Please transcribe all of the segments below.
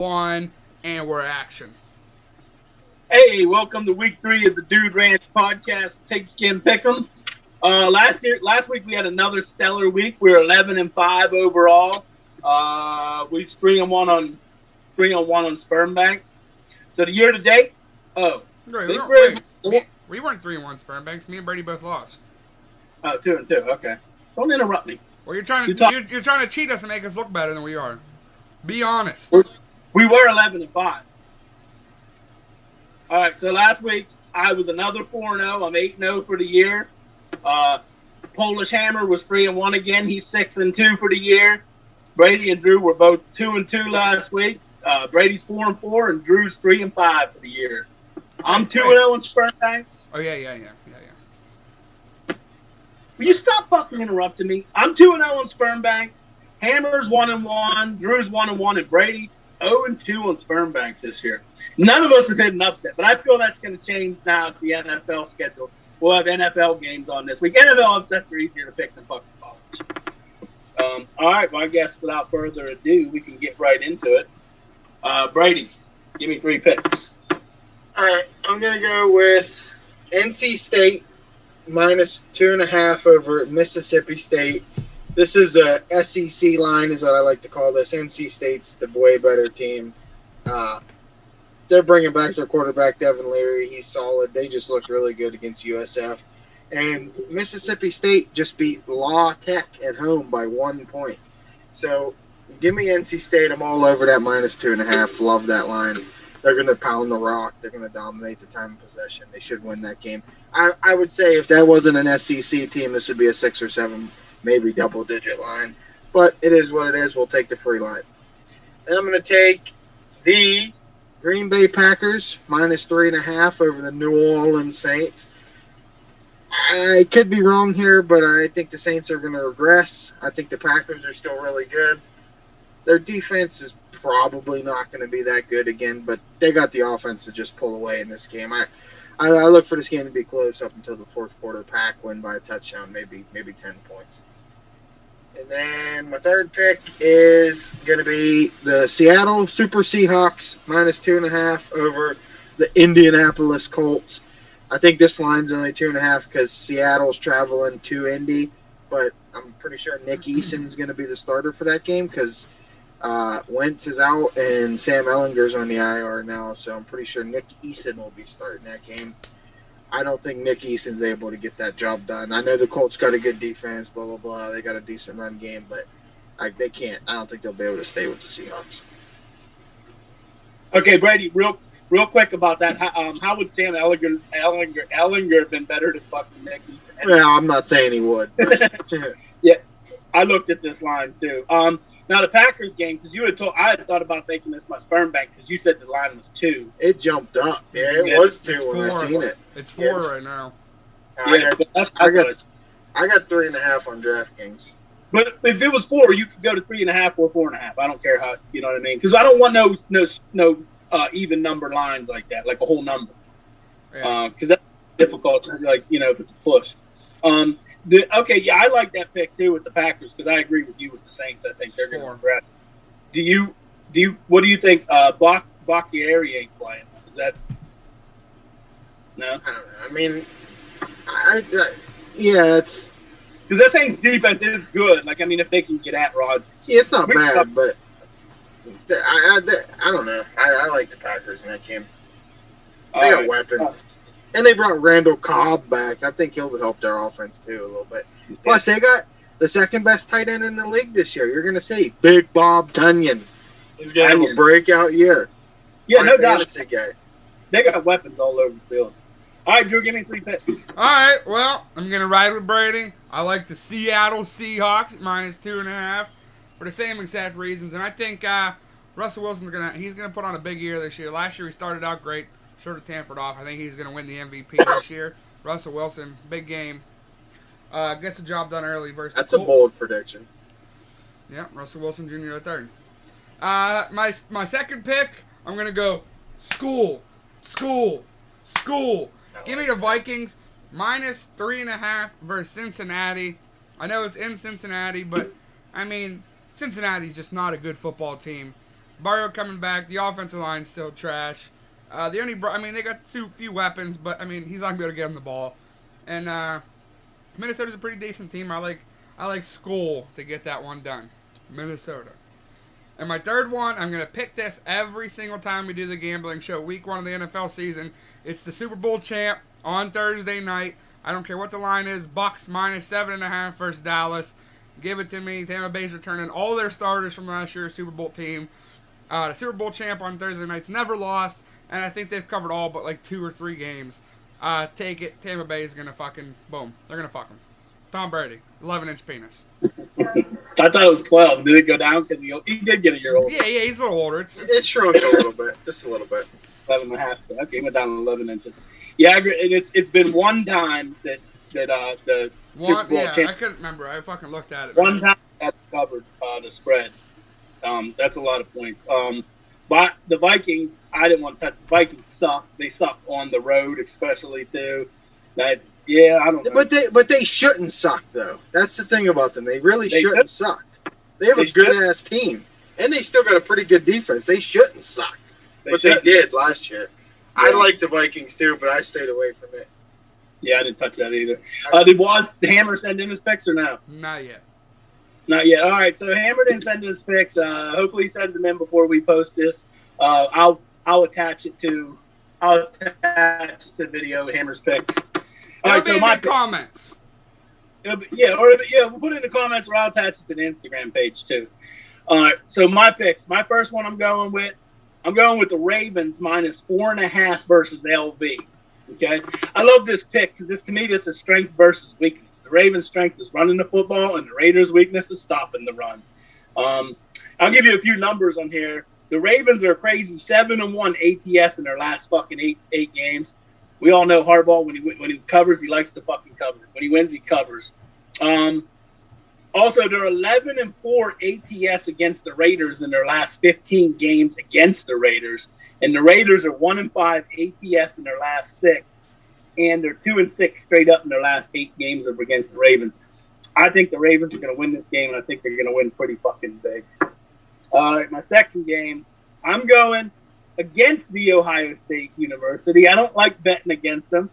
One, and we're action. Hey, welcome to week 3 of the Dude Ranch podcast, Pigskin Pick'ems. Last week we had another stellar week. We were 11-5 overall. We 3-1 on sperm banks. So the year to date, We weren't 3-1 sperm banks. Me and Brady both lost. 2-2. Okay, don't interrupt me. Well, you're trying to cheat us and make us look better than we are. Be honest. We were 11-5. All right, so last week I was another 4-0. I'm 8-0 for the year. Polish Hammer was 3-1 again. He's 6-2 for the year. Brady and Drew were both 2-2 last week. Brady's 4-4 and Drew's 3-5 for the year. I'm 2-0 in sperm banks. Oh yeah. Will you stop fucking interrupting me? I'm 2-0 in sperm banks. Hammer's 1-1. Drew's 1-1, and Brady 0-2 on sperm banks this year. None of us have hit an upset, but I feel that's going to change now at the NFL schedule. We'll have NFL games on this week. NFL upsets are easier to pick than fucking college. All right, well, I guess without further ado, we can get right into it. Brady, give me 3 picks. All right, I'm going to go with NC State minus 2.5 over Mississippi State. This is a SEC line is what I like to call this. NC State's the way better team. They're bringing back their quarterback, Devin Leary. He's solid. They just look really good against USF. And Mississippi State just beat La Tech at home by 1 point. So give me NC State. I'm all over that minus 2.5. Love that line. They're going to pound the rock. They're going to dominate the time of possession. They should win that game. I would say if that wasn't an SEC team, this would be a 6 or 7, maybe double-digit line. But it is what it is. We'll take the free line. And I'm going to take the Green Bay Packers minus 3.5 over the New Orleans Saints. I could be wrong here, but I think the Saints are going to regress. I think the Packers are still really good. Their defense is probably not going to be that good again, but they got the offense to just pull away in this game. I look for this game to be close up until the fourth quarter. Pack win by a touchdown, maybe 10 points. And then my third pick is going to be the Seattle Super Seahawks minus 2.5 over the Indianapolis Colts. I think this line's only 2.5 because Seattle's traveling to Indy, but I'm pretty sure Nick Eason's going to be the starter for that game because Wentz is out and Sam Ellinger's on the IR now, so I'm pretty sure Nick Eason will be starting that game. I don't think Nick Eason's able to get that job done. I know the Colts got a good defense, blah, blah, blah. They got a decent run game, but they can't. I don't think they'll be able to stay with the Seahawks. Okay, Brady, real quick about that. How would Sam Ellinger have been better than fucking Nick Eason? Well, I'm not saying he would. Yeah, I looked at this line too. Now the Packers game, because I had thought about making this my sperm bank because you said the line was 2. It jumped up. Yeah, it was 2 when I seen it. It's 4 right now. I got 3.5 on DraftKings. But if it was 4, you could go to 3.5 or 4.5. I don't care how, you know what I mean? Because I don't want no even number lines like that, like a whole number. Because that's difficult. Like if it's a push. I like that pick too with the Packers because I agree with you with the Saints. I think they're going to regret. What do you think? Bakhtiari ain't playing. Is that no? I don't know. I mean, it's because that Saints defense is good. Like if they can get at Rodgers, it's not bad, but I don't know. I like the Packers in that game. They got weapons. And they brought Randall Cobb back. I think he'll help their offense, too, a little bit. Plus, they got the second-best tight end in the league this year. You're going to see Big Bob Tunyon. He's going to have a breakout year. Yeah, no doubt. Guy. They got weapons all over the field. All right, Drew, give me 3 picks. All right, well, I'm going to ride with Brady. I like the Seattle Seahawks minus 2.5 for the same exact reasons. And I think Russell Wilson's going to put on a big year this year. Last year he started out great. Sort of tampered off. I think he's going to win the MVP this year. Russell Wilson, big game. Gets the job done early versus That's the Colts. A bold prediction. Yeah, Russell Wilson Jr. the third. My second pick, I'm going to go school. Give me the Vikings minus 3.5 versus Cincinnati. I know it's in Cincinnati, but, Cincinnati's just not a good football team. Barrio coming back. The offensive line's still trash. The only, they got few weapons, but he's not gonna be able to get him the ball. And Minnesota's a pretty decent team. I like School to get that one done. Minnesota. And my third one, I'm gonna pick this every single time we do the gambling show. Week 1 of the NFL season. It's the Super Bowl champ on Thursday night. I don't care what the line is. Bucks -7.5 versus Dallas. Give it to me. Tampa Bay's returning all their starters from last year's Super Bowl team. The Super Bowl champ on Thursday night's never lost, and I think they've covered all but like 2 or 3 games. Take it. Tampa Bay is gonna fucking boom. They're gonna fuck him. Tom Brady, 11-inch penis. I thought it was 12. Did it go down because he did get a year older? Yeah, he's a little older. It shrunk a little bit, just a little bit. 11.5. Okay, he went down 11 inches. Yeah, I agree. It's been one time that the Super Bowl I champ. couldn't remember. I fucking looked at it. One time that's covered the spread. That's a lot of points. But the Vikings, I didn't want to touch. The Vikings suck. They suck on the road, especially too. I don't know. But they shouldn't suck though. That's the thing about them. They really shouldn't suck. They have a should. good ass team, and they still got a pretty good defense. They shouldn't suck, but they did last year. Yeah. I liked the Vikings too, but I stayed away from it. Yeah, I didn't touch that either. Did the Hammer send in his picks or no? Not yet. Not yet. All right, so Hammer didn't send his picks. Hopefully he sends them in before we post this. I'll attach it to the video. Hammer's picks. All right, so my comments. We'll put it in the comments, or I'll attach it to the Instagram page too. All right, so my picks. My first one I'm going with the Ravens -4.5 versus LV. Okay, I love this pick because to me this is strength versus weakness. The Ravens' strength is running the football, and the Raiders' weakness is stopping the run. I'll give you a few numbers on here. The Ravens are crazy 7-1 ATS in their last fucking eight games. We all know Harbaugh when he covers, he likes to fucking cover. When he wins, he covers. Also, they're 11-4 ATS against the Raiders in their last 15 games against the Raiders. And the Raiders are 1-5 ATS in their last 6. And they're 2-6 straight up in their last 8 games against the Ravens. I think the Ravens are going to win this game, and I think they're going to win pretty fucking big. All right, my second game, I'm going against the Ohio State University. I don't like betting against them,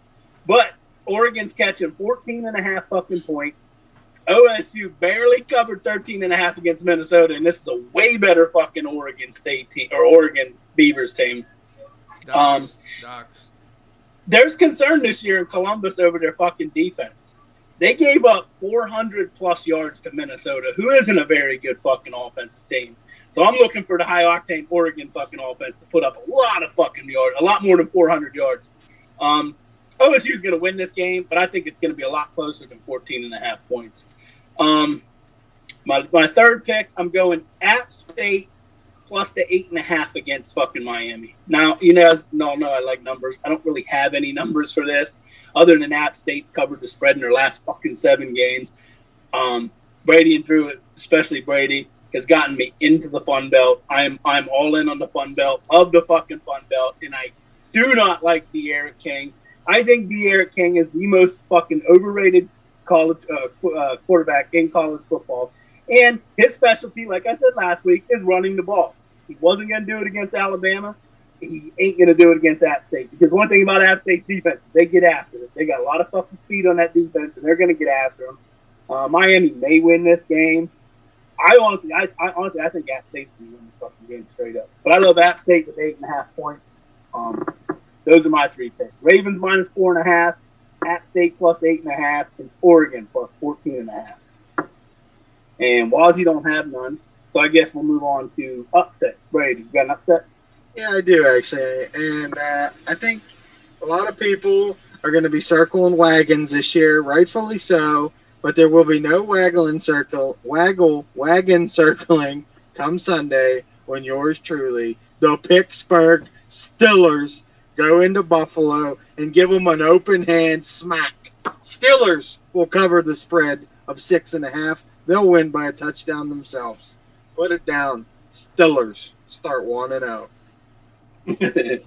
but Oregon's catching 14.5 fucking points. OSU barely covered 13.5 against Minnesota, and this is a way better fucking Oregon State team or Oregon Beavers team. Docs. There's concern this year in Columbus over their fucking defense. They gave up 400 plus yards to Minnesota, who isn't a very good fucking offensive team. So I'm looking for the high octane Oregon fucking offense to put up a lot of fucking yards, a lot more than 400 yards. OSU's going to win this game, but I think it's going to be a lot closer than 14.5 points. My third pick, I'm going App State plus the 8.5 against fucking Miami. Now, you guys all know I like numbers. I don't really have any numbers for this other than App State's covered the spread in their last fucking 7 games. Brady and Drew, especially Brady, has gotten me into the Fun Belt. I'm all in on the Fun Belt of the fucking Fun Belt, and I do not like De'Aaron King. I think De'Aaron King is the most fucking overrated college quarterback in college football. And his specialty, like I said last week, is running the ball. He wasn't going to do it against Alabama. He ain't going to do it against App State. Because one thing about App State's defense is they get after it. They got a lot of fucking speed on that defense, and they're going to get after them. Miami may win this game. I honestly think App State's going to win this fucking game straight up. But I love App State with 8.5 points. Those are my 3 picks. Ravens -4.5, App State plus 8.5, and Oregon plus 14.5. And Wazzy don't have none, so I guess we'll move on to upset. Brady, you got an upset? Yeah, I do actually, and I think a lot of people are going to be circling wagons this year, rightfully so. But there will be no wagon circling come Sunday when yours truly, the Pittsburgh Steelers, go into Buffalo and give them an open hand smack. Steelers will cover the spread of 6.5. They'll win by a touchdown themselves. Put it down. Steelers start 1-0.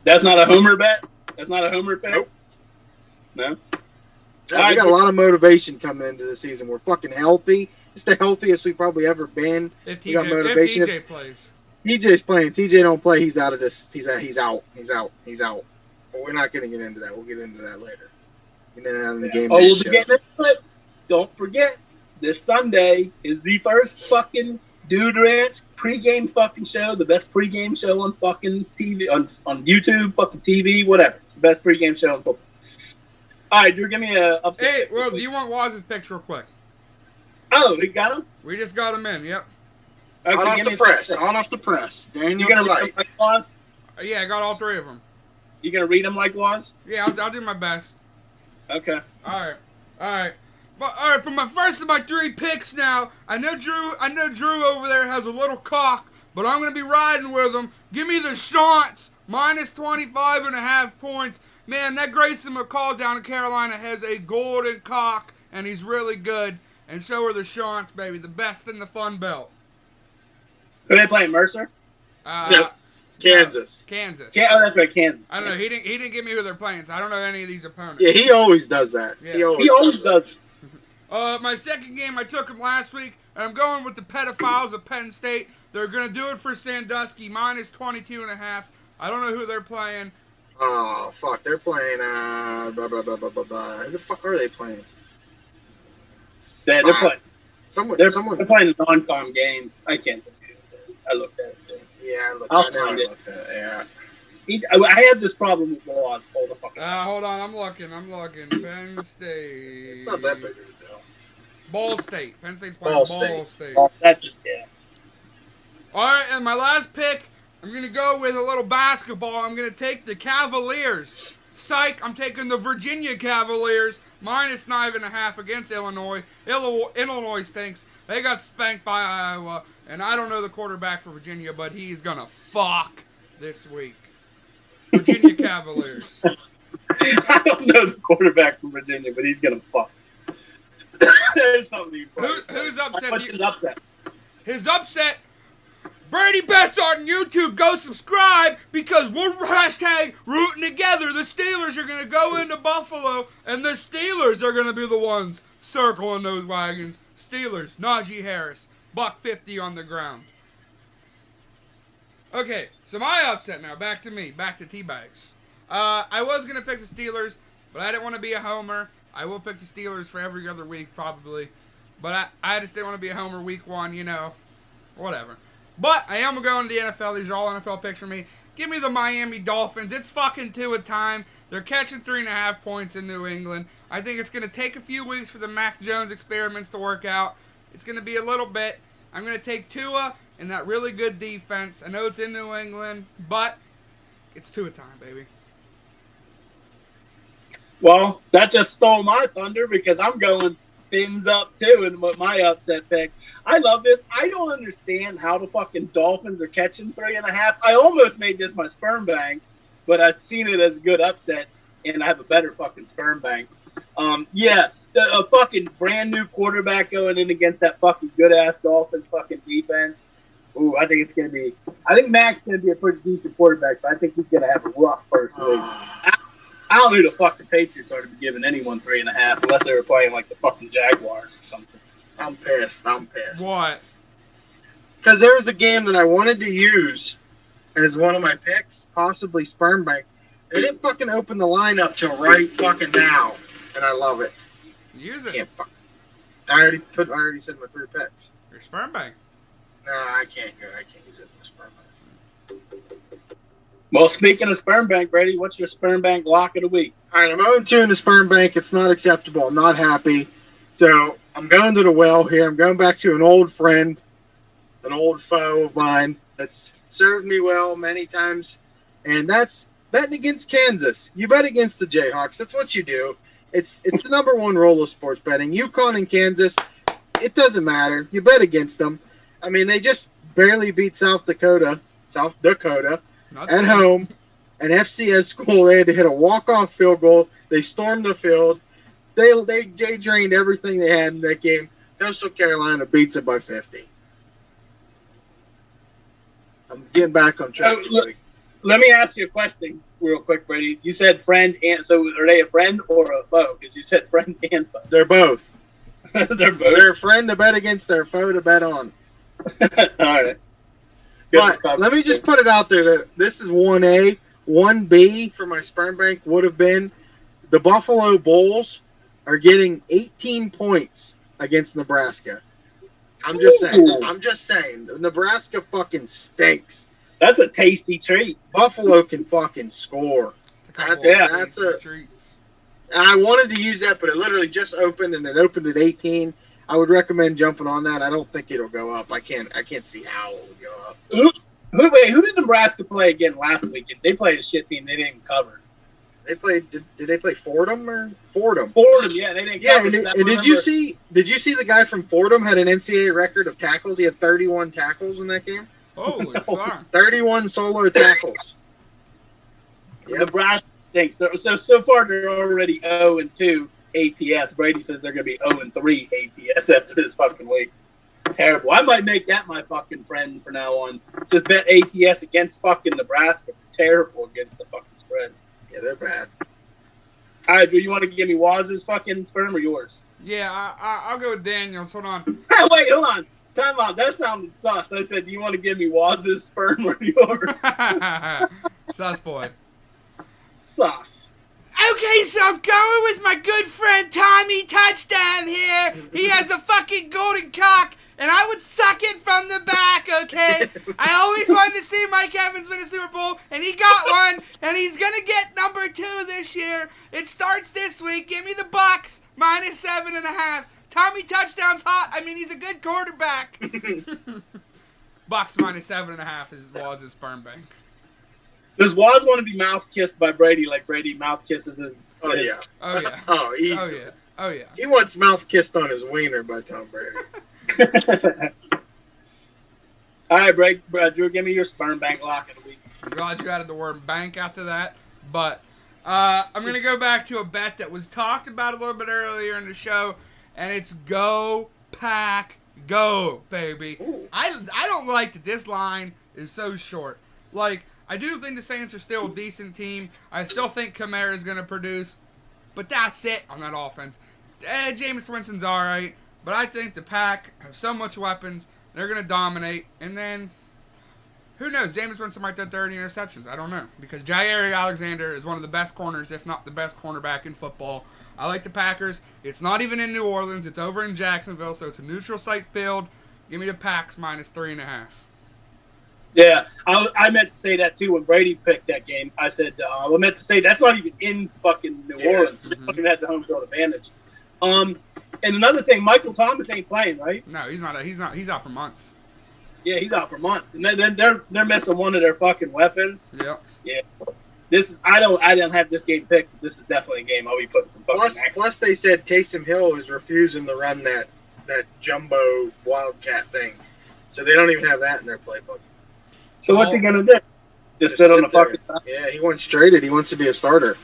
That's not a homer bet? That's not a homer pick? Nope. No? We got a lot of motivation coming into the season. We're fucking healthy. It's the healthiest we've probably ever been. If we got motivation. TJ plays. TJ's playing. TJ don't play. He's out of this. He's out. But we're not going to get into that. We'll get into that later. And then on the game. Oh, we'll be getting into it. Don't forget, this Sunday is the first fucking Dude Ranch pregame fucking show. The best pregame show on fucking TV, on YouTube, fucking TV, whatever. It's the best pregame show in football. All right, Drew, give me a upset. Hey, well, do you want Waz's picks real quick? Oh, we got him? We just got him in, yep. Okay, On off the press. Daniel you gonna read Delight. them like Waz? Yeah, I got all three of them. You gonna read them like Waz? Yeah, I'll do my best. Okay. All right. But, all right, for my first of my three picks now, I know Drew over there has a little cock, but I'm going to be riding with him. Give me the Shaunts, minus 25.5 points. Man, that Grayson McCall down in Carolina has a golden cock, and he's really good. And so are the Shaunts, baby, the best in the Fun Belt. Who they playing, Mercer? No, Kansas. Kansas. Yeah, oh, that's right, Kansas. I don't know. He didn't give me who they're playing, so I don't know any of these opponents. Yeah, he always does that. Yeah. He always He always does it. My second game, I took him last week, and I'm going with the pedophiles of Penn State. They're going to do it for Sandusky, minus 22.5. I don't know who they're playing. Oh, fuck. They're playing, blah, blah, blah, blah, blah, blah. Who the fuck are they playing? They're playing. Someone. They're playing a non-com game. I can't think of who it is. I looked at it too. Yeah, I'll find it. Yeah. I had this problem with Waz. Hold the fuck up. Hold on, I'm looking. Penn State. It's not that big of a deal. Ball State. Penn State's playing Ball Ball State. State. Oh, that's it, yeah. All right, and my last pick, I'm going to go with a little basketball. I'm going to take the Cavaliers. Psych, I'm taking the Virginia Cavaliers, minus 9.5 against Illinois. Illinois stinks. They got spanked by Iowa, and I don't know the quarterback for Virginia, but he's going to fuck this week. Virginia Cavaliers. I don't know the quarterback from Virginia, but he's going to fuck. There's something you Who's upset? What's his upset? His upset, Brady Bets on YouTube. Go subscribe because we're hashtag rooting together. The Steelers are going to go into Buffalo, and the Steelers are going to be the ones circling those wagons. Steelers, Najee Harris, $1.50 on the ground. Okay, so my upset now. Back to me. Back to T-Bags. I was going to pick the Steelers, but I didn't want to be a homer. I will pick the Steelers for every other week, probably. But I just didn't want to be a homer week one, whatever. But I am going to the NFL. These are all NFL picks for me. Give me the Miami Dolphins. It's fucking 2 at a time. They're catching 3.5 points in New England. I think it's going to take a few weeks for the Mac Jones experiments to work out. It's going to be a little bit. I'm going to take Tua and that really good defense. I know it's in New England, but it's 2 at a time, baby. Well, that just stole my thunder because I'm going fins up too in my upset pick. I love this. I don't understand how the fucking Dolphins are catching 3.5. I almost made this my sperm bank, but I've seen it as a good upset, and I have a better fucking sperm bank. A fucking brand new quarterback going in against that fucking good ass Dolphins fucking defense. Ooh, I think Mac's gonna be a pretty decent quarterback, but I think he's gonna have a rough first week. I don't know who the fuck the Patriots are to be giving anyone 3.5 unless they were playing like the fucking Jaguars or something. I'm pissed. What? Because there was a game that I wanted to use as one of my picks, possibly sperm bank. They didn't fucking open the line up till right fucking now, and I love it. Use it. Can't fuck. I already said my 3 picks. Your sperm bank. No, I can't use it as my sperm bank. Well, speaking of sperm bank, Brady, what's your sperm bank lock of the week? All right, I'm 0-2 in the sperm bank. It's not acceptable. I'm not happy. So I'm going to the well here. I'm going back to an old friend, an old foe of mine that's served me well many times, and that's betting against Kansas. You bet against the Jayhawks. That's what you do. It's the number one rule of sports betting. UConn and Kansas, it doesn't matter. You bet against them. I mean, they just barely beat South Dakota at home. An FCS school. They had to hit a walk-off field goal. They stormed the field. They drained everything they had in that game. Coastal Carolina beats it by 50. I'm getting back on track this week. Let me ask you a question real quick, Brady. You said friend, and so are they a friend or a foe? Because you said friend and foe. They're both. They're both. They're a friend to bet against, their foe to bet on. All right. But let me just put it out there that this is 1A. 1B for my sperm bank would have been the Buffalo Bulls are getting 18 points against Nebraska. I'm just saying. Nebraska fucking stinks. That's a tasty treat. Buffalo can fucking score. That's a treats. And I wanted to use that, but it literally just opened, and it opened at 18. I would recommend jumping on that. I don't think it'll go up. I can't see how it would go up. Who did Nebraska play again last weekend? They played a shit team. They didn't cover. They played. Did they play Fordham or Fordham? Fordham, yeah, they didn't. Yeah, and did you see the guy from Fordham had an NCAA record of tackles? He had 31 tackles in that game. Holy fuck! 31 solo tackles. Yep. Nebraska stinks. So far they're already 0-2 ATS. Brady says they're going to be 0-3 ATS after this fucking week. Terrible. I might make that my fucking friend from now on. Just bet ATS against fucking Nebraska. Terrible against the fucking spread. Yeah, they're bad. All right, Drew, you want to give me Waz's fucking sperm or yours? Yeah, I'll go with Daniels. Hold on. Hey, wait, hold on. Time out. That sounded sus. I said, do you want to give me Waz's sperm or yours? Sus boy. Sus. Okay, so I'm going with my good friend Tommy Touchdown here. He has a fucking golden cock, and I would suck it from the back, okay? I always wanted to see Mike Evans win a Super Bowl, and he got one, and he's going to get number 2 this year. It starts this week. Give me the Bucks, -7.5. Tommy Touchdown's hot. I mean, he's a good quarterback. Bucks -7.5 is Waz's sperm bank. Does Waz want to be mouth kissed by Brady like Brady mouth kisses his? Oh yeah. Oh yeah. Oh easy. Oh yeah. Oh yeah. He wants mouth kissed on his wiener by Tom Brady. All right, Drew, give me your sperm bank lock of the week. I'm glad you added the word bank after that, but I'm gonna go back to a bet that was talked about a little bit earlier in the show, and it's go Pack go, baby. Ooh. I don't like that this line is so short. Like, I do think the Saints are still a decent team. I still think Kamara is going to produce. But that's it on that offense. Jameis Winston's all right. But I think the Pack have so much weapons. They're going to dominate. And then, who knows? Jameis Winston might throw 30 interceptions. I don't know. Because Jair Alexander is one of the best corners, if not the best cornerback in football. I like the Packers. It's not even in New Orleans. It's over in Jacksonville. So it's a neutral site field. Give me the Packs -3.5. Yeah, I meant to say that too when Brady picked that game. I said I meant to say that's not even in fucking New Orleans. Mm-hmm. Fucking had the home field advantage. And another thing, Michael Thomas ain't playing, right? No, he's not. He's out for months. Yeah, he's out for months, and they're missing one of their fucking weapons. Yep. Yeah. This is I don't have this game picked. But this is definitely a game I'll be putting some fucking. Plus they said Taysom Hill is refusing to run that jumbo wildcat thing, so they don't even have that in their playbook. So what's he gonna do? Just sit on the fucking side? Yeah, he wants traded. He wants to be a starter.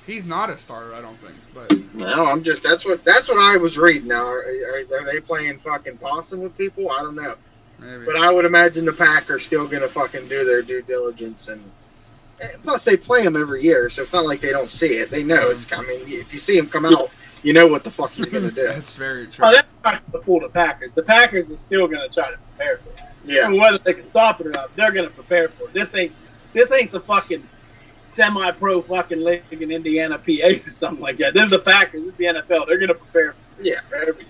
He's not a starter, I don't think. But no, I'm just that's what I was reading. Now, are they playing fucking possum with people? I don't know. maybe. But I would imagine the Pack are still gonna fucking do their due diligence, and plus they play him every year, so it's not like they don't see it. They know it's coming. If you see him come out, you know what the fuck he's gonna do. That's very true. Oh, that's not to fool the Packers. The Packers are still gonna try to prepare for it. Yeah. And whether they can stop it or not, they're gonna prepare for it. This ain't some fucking semi-pro fucking league in Indiana, PA or something like that. This is the Packers. This is the NFL. They're gonna prepare for everything.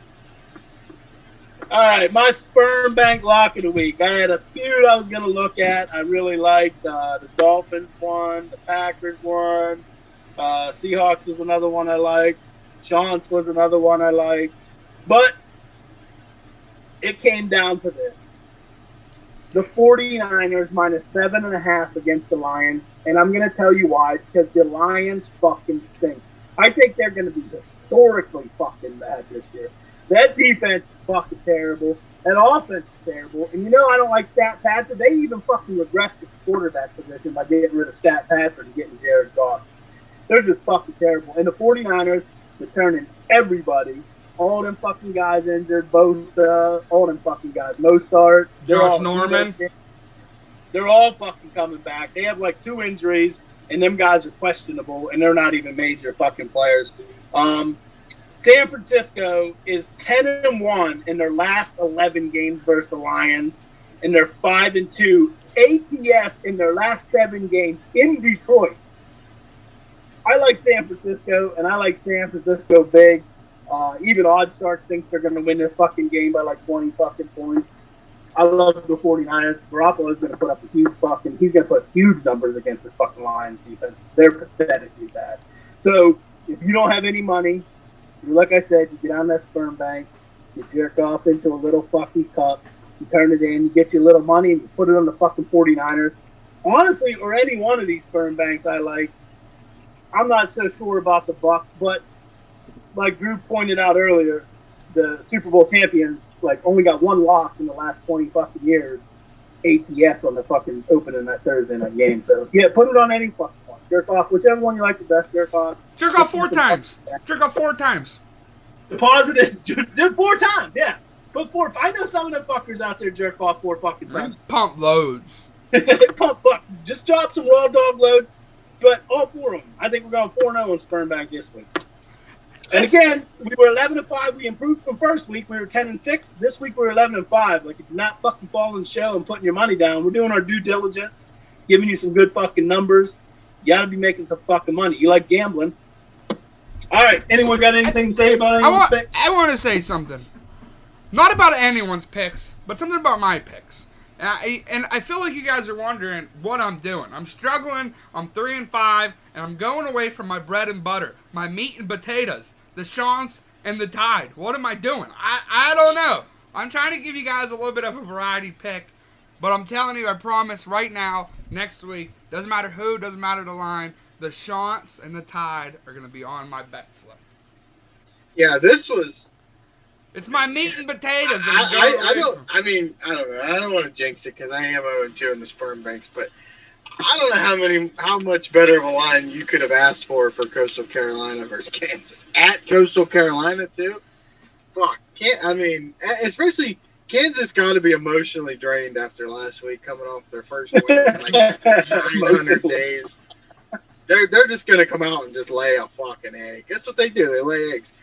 All right, my sperm bank lock of the week. I had a few I was gonna look at. I really liked the Dolphins one, the Packers one, Seahawks was another one I liked. Chance was another one I liked, but it came down to this. The 49ers -7.5 against the Lions, and I'm going to tell you why, because the Lions fucking stink. I think they're going to be historically fucking bad this year. That defense is fucking terrible. That offense is terrible. And you know I don't like Stat Patrick. They even fucking regressed the quarterback position by getting rid of Stat Patrick and getting Jared Goff. They're just fucking terrible. And the 49ers returning everybody. All them fucking guys injured, Bosa, all them fucking guys. Mostart. Josh Norman. They're all fucking coming back. They have like 2 injuries, and them guys are questionable, and they're not even major fucking players. San Francisco is 10-1 in their last 11 games versus the Lions. and they're 5-2 ATS in their last 7 games in Detroit. I like San Francisco, and I like San Francisco big. Even OddShark thinks they're going to win this fucking game by like 20 fucking points. I love the 49ers. Garoppolo is going to put up he's going to put huge numbers against this fucking Lions defense. They're pathetically bad. So if you don't have any money, like I said, you get on that sperm bank, you jerk off into a little fucking cup, you turn it in, you get your little money, and you put it on the fucking 49ers. Honestly, or any one of these sperm banks I like. I'm not so sure about the Bucs, but like Drew pointed out earlier, the Super Bowl champions only got 1 loss in the last 20 fucking years. ATS on the fucking opening that Thursday night game. So yeah, put it on any fucking one. Jerk off, whichever one you like the best. Jerk off. Jerk off 4 times. Jerk off 4 times. Deposit it 4 times. Yeah, put 4. I know some of them fuckers out there jerk off 4 fucking times. Pump loads. Just drop some raw dog loads. But all 4 of them. I think we're going 4-0 on sperm bank this week. And again, we were 11-5. We improved from first week. We were 10-6. This week we're 11-5. Like, if you're not fucking following the show and putting your money down, we're doing our due diligence, giving you some good fucking numbers. You got to be making some fucking money. You like gambling. All right. Anyone got anything to say about anyone's picks? I want to say something. Not about anyone's picks, but something about my picks. And I feel like you guys are wondering what I'm doing. I'm struggling. I'm 3-5, and I'm going away from my bread and butter, my meat and potatoes, the Shants and the Tide. What am I doing? I don't know. I'm trying to give you guys a little bit of a variety pick, but I'm telling you, I promise right now, next week, doesn't matter who, doesn't matter the line, the Shants and the Tide are going to be on my bet slip. Yeah, this was... It's my meat and potatoes. I don't know. I don't want to jinx it because I am 0-2 in the sperm banks, but I don't know how much better of a line you could have asked for Coastal Carolina versus Kansas at Coastal Carolina too. Fuck, especially Kansas got to be emotionally drained after last week, coming off their first win in like 900 days. They're just gonna come out and just lay a fucking egg. That's what they do. They lay eggs.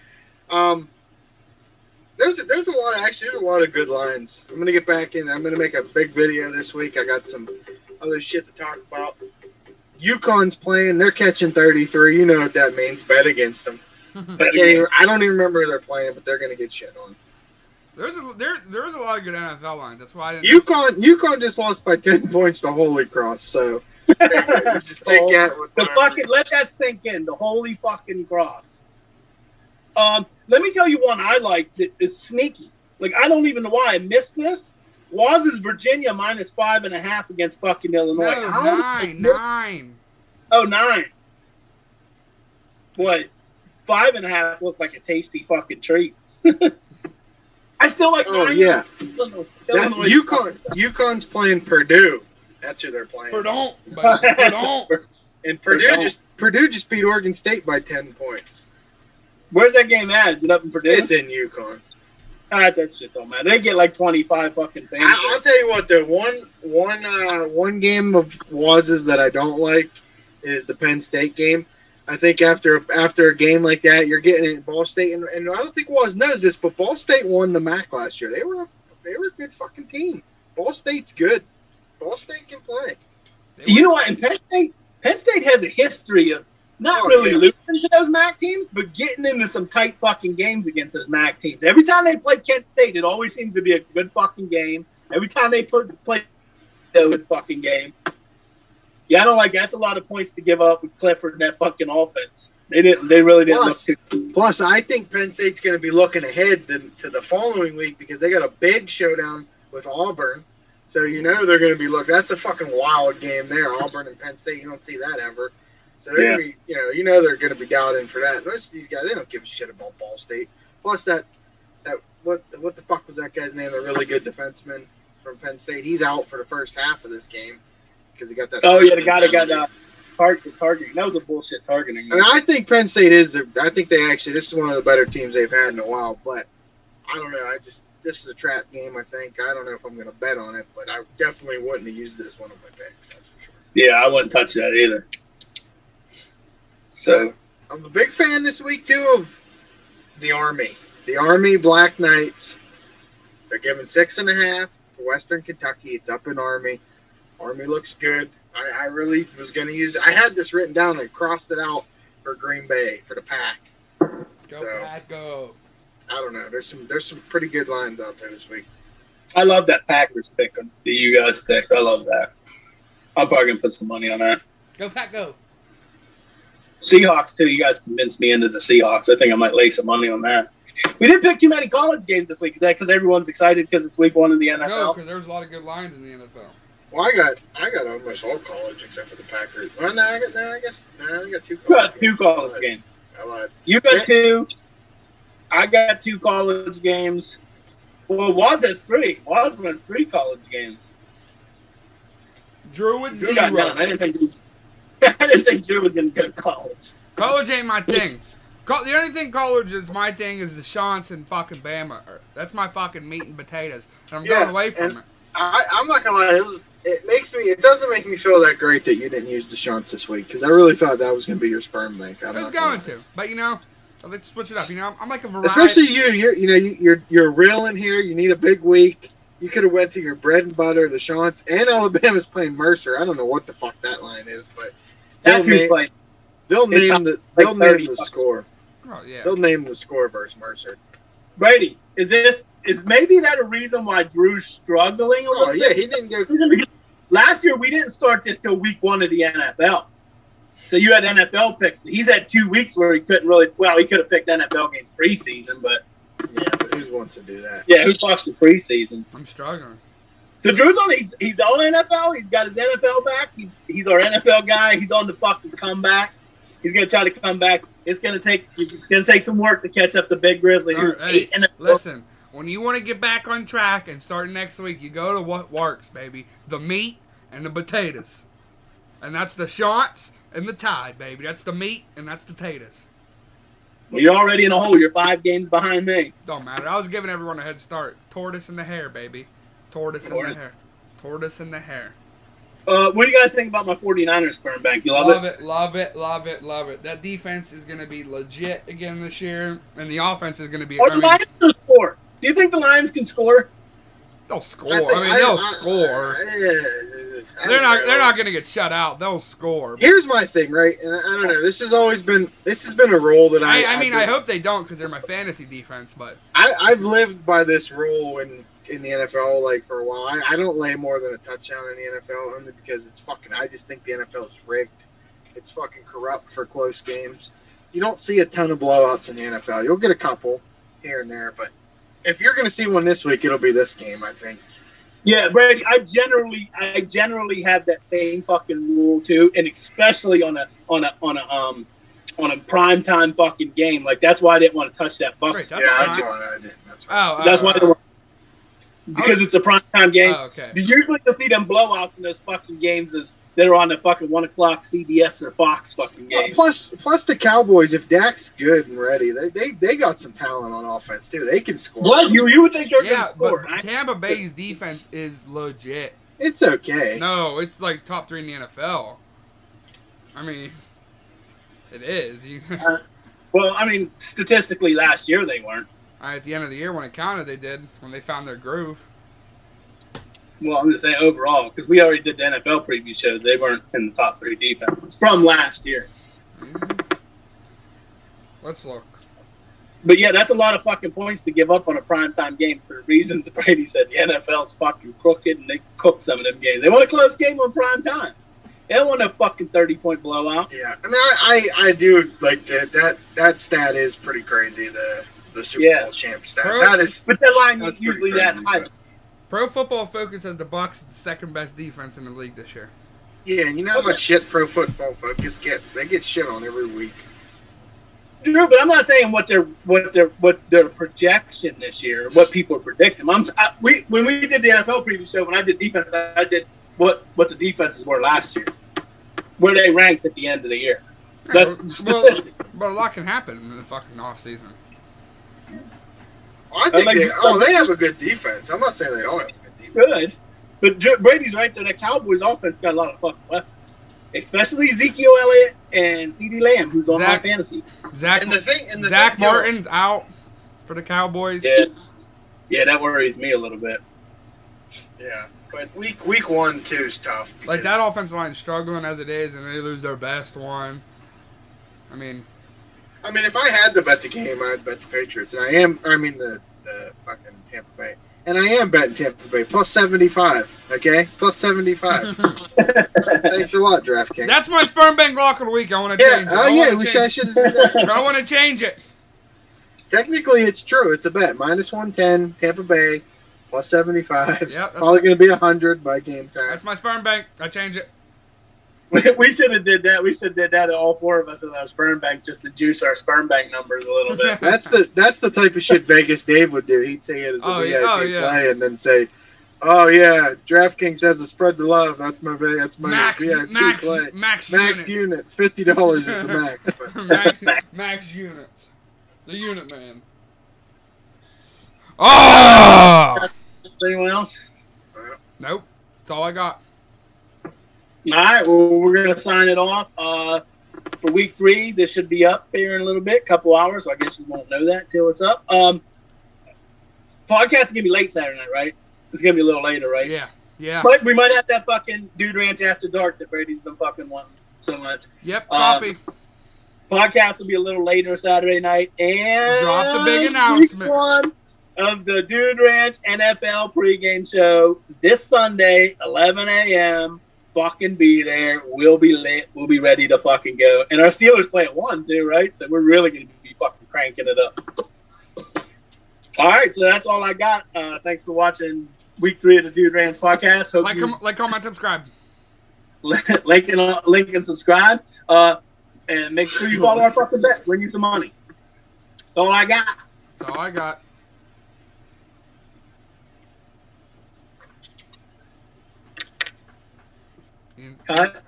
There's a lot of good lines. I'm gonna get back in. I'm gonna make a big video this week. I got some other shit to talk about. UConn's playing. They're catching 33. You know what that means. Bet against them. I don't even remember who they're playing, but they're gonna get shit on. There's a lot of good NFL lines. That's why I didn't. UConn just lost by 10 points to Holy Cross. So you just take that with let that sink in. The Holy fucking Cross. Let me tell you one I like that is sneaky. Like, I don't even know why I missed this. Waz's Virginia minus 5.5 against fucking Illinois. No, 9. Oh, 9. What? 5.5 looked like a tasty fucking treat. I still like. Oh 9. yeah. UConn's playing Purdue. That's who they're playing. Purdue. And Purdue just beat Oregon State by 10 points. Where's that game at? Is it up in Purdue? It's in UConn. That shit don't matter. They get like 25 fucking things. I'll tell you what, the one game of Waz's that I don't like is the Penn State game. I think after a game like that, you're getting it. Ball State, and I don't think Waz knows this, but Ball State won the MAC last year. They were a good fucking team. Ball State's good. Ball State can play. You know what? And Penn State has a history of not really losing to those MAC teams, but getting into some tight fucking games against those MAC teams. Every time they play Kent State, it always seems to be a good fucking game. Every time they play a good fucking game. Yeah, I don't like that's a lot of points to give up with Clifford and that fucking offense. They really didn't look too. Plus, I think Penn State's going to be looking ahead to the following week because they got a big showdown with Auburn. So you know they're going to be looking. That's a fucking wild game there, Auburn and Penn State. You don't see that ever. So they're going to be, you know they're going to be dialed in for that. Most of these guys, they don't give a shit about Ball State. Plus what the fuck was that guy's name? The really good defenseman from Penn State. He's out for the first half of this game because he got that. Oh yeah, the guy that got targeting. That was a bullshit targeting. I mean, I think Penn State is. I think this is one of the better teams they've had in a while. But I don't know. This is a trap game. I think. I don't know if I'm going to bet on it, but I definitely wouldn't have used it as one of my picks. That's for sure. Yeah, I wouldn't touch that either. So I'm a big fan this week too of the Army. The Army Black Knights. They're giving 6.5 Western Kentucky. It's up in Army. Army looks good. I really was going to use. I had this written down. I crossed it out for Green Bay for the Pack. Go Pack, go. I don't know. There's some pretty good lines out there this week. I love that Packers pick that you guys picked. I love that. I'm probably going to put some money on that. Go Pack, go. Seahawks, too. You guys convinced me into the Seahawks. I think I might lay some money on that. We didn't pick too many college games this week. Is that because everyone's excited because it's week 1 in the NFL? No, because there's a lot of good lines in the NFL. Well, I got almost all college except for the Packers. Well, I got 2 college. You got 2 college games. I lied. You got 2. I got 2 college games. Well, Waz has 3. Waz won 3 college games. Drew with Drew got 0. none. I didn't think Drew was going to go to college. College ain't my thing. The only thing college is my thing is the Shants and fucking Bama. That's my fucking meat and potatoes. And I'm going away from it. I'm not gonna lie. It doesn't make me feel that great that you didn't use Deshaun's this week because I really thought that was gonna be your sperm bank. I was going to, but let's switch it up. I'm like a variety. Especially you're real in here. You need a big week. You could have went to your bread and butter, the Shants, and Alabama's playing Mercer. I don't know what the fuck that line is, but that's who's playing. They'll name the score. Oh yeah. They'll name the score versus Mercer. Brady, is maybe that a reason why Drew's struggling a little bit? Yeah, he didn't go. Last year we didn't start this till week 1 of the NFL. So you had NFL picks. He's had 2 weeks where he couldn't really. Well, he could have picked NFL games preseason, but but who wants to do that? Yeah, who talks the preseason? I'm struggling. So Drew's on. He's all NFL. He's got his NFL back. He's our NFL guy. He's on the fucking comeback. He's gonna try to come back. It's gonna take some work to catch up to Big Grizzly. Hey, listen, when you want to get back on track and start next week, you go to what works, baby. The meat and the potatoes, and that's the Shants and the Tide, baby. That's the meat and that's the potatoes. Well, you're already in a hole. You're 5 games behind me. Don't matter. I was giving everyone a head start. Tortoise in the hair, baby. Tortoise in the hair. Tortoise in the hair. What do you guys think about my 49ers sperm bank? You love it? Love it. That defense is going to be legit again this year, and the offense is going to be... the Lions will score. Do you think the Lions can score? They'll score. They'll score. They're not going to get shut out. They'll score. Here's my thing, right? And I don't know. This has been a role that I hope they don't because they're my fantasy defense, but... I've lived by this rule in the NFL for a while. I don't lay more than a touchdown in the NFL only because it's fucking. I just think the NFL is rigged. It's fucking corrupt for close games. You don't see a ton of blowouts in the NFL. You'll get a couple here and there, but if you're going to see one this week, it'll be this game, I think. Yeah, Brady. I generally have that same fucking rule too, and especially on a primetime fucking game. That's why I didn't want to touch that Bucks. That's why I didn't. That's why I didn't want. Because it's a primetime game. Oh, okay. Usually you'll see them blowouts in those fucking games that are on the fucking 1 o'clock CBS or Fox fucking games. Plus the Cowboys, if Dak's good and ready, they got some talent on offense too. They can score. What? You would think they're going to score. But Tampa Bay's defense is legit. It's okay. No, it's like top 3 in the NFL. I mean, it is. Well, I mean, statistically last year they weren't. At the end of the year when it counted, they did, when they found their groove. Well, I'm going to say overall, because we already did the NFL preview show. They weren't in the top 3 defenses from last year. Mm-hmm. Let's look. But yeah, that's a lot of fucking points to give up on a primetime game for reasons Brady said the NFL's fucking crooked and they cook some of them games. They want a close game on primetime. They don't want a fucking 30-point blowout. Yeah, I mean, I do like that stat is pretty crazy. The Super Bowl champ stat. But that line is usually that high. Pro Football Focus has the Bucs the second best defense in the league this year. Yeah, and you know how much shit Pro Football Focus gets? They get shit on every week. True, but I'm not saying what their projection this year, what people are predicting. When we did the NFL preview show, when I did defense, I did what the defenses were last year, where they ranked at the end of the year. That's statistic. But a lot can happen in the fucking off season. I think they have a good defense. I'm not saying they don't have a good defense. Good. But Brady's right there. That Cowboys offense got a lot of fucking weapons. Especially Ezekiel Elliott and CeeDee Lamb, who's on my fantasy. Zach Martin's out for the Cowboys. Yeah, that worries me a little bit. Yeah, but week 1 too is tough. Like because- that offensive line struggling as it is, and they lose their best one. I mean, if I had to bet the game, I'd bet the Patriots, and I am. I mean the fucking Tampa Bay, and I am betting Tampa Bay plus 75. Okay, plus 75. Thanks a lot, DraftKings. that's my sperm bank lock of the week. I want to Yeah. change it. Oh yeah. I should have done that. I want to change it. Technically, it's true. It's a bet. Minus 110, Tampa Bay, plus 75. Yep, that's Probably going to be 100 by game time. That's my sperm bank. I change it. We should have did that. We should have did that. All 4 of us in our sperm bank just to juice our sperm bank numbers a little bit. That's the type of shit Vegas Dave would do. He'd say it as a Oh, VIP yeah. play and then say, "Oh yeah, DraftKings has a spread the love. That's my VIP play. Max Units, $50 is the max." But max units. The unit man. Oh! Anyone else? Nope. That's all I got. All right. Well, we're gonna sign it off for week 3. This should be up here in a little bit, couple hours. So I guess we won't know that till it's up. Podcast is gonna be late Saturday night, right? It's gonna be a little later, right? Yeah. But we might have that fucking Dude Ranch After Dark that Brady's been fucking wanting so much. Yep. Copy. Podcast will be a little later Saturday night, and Drop the big announcement. Week 1 of the Dude Ranch NFL pregame show this Sunday, 11 a.m. Fucking be there. We'll be lit. We'll be ready to fucking go. And our Steelers play at 1 too, right? So we're really going to be fucking cranking it up. All right, so that's all I got. Thanks for watching week 3 of the Dude Ranch podcast. Hope Like, comment, subscribe. link and subscribe. And make sure you follow our fucking bet. Win you some money. That's all I got. That's all I got. Cut.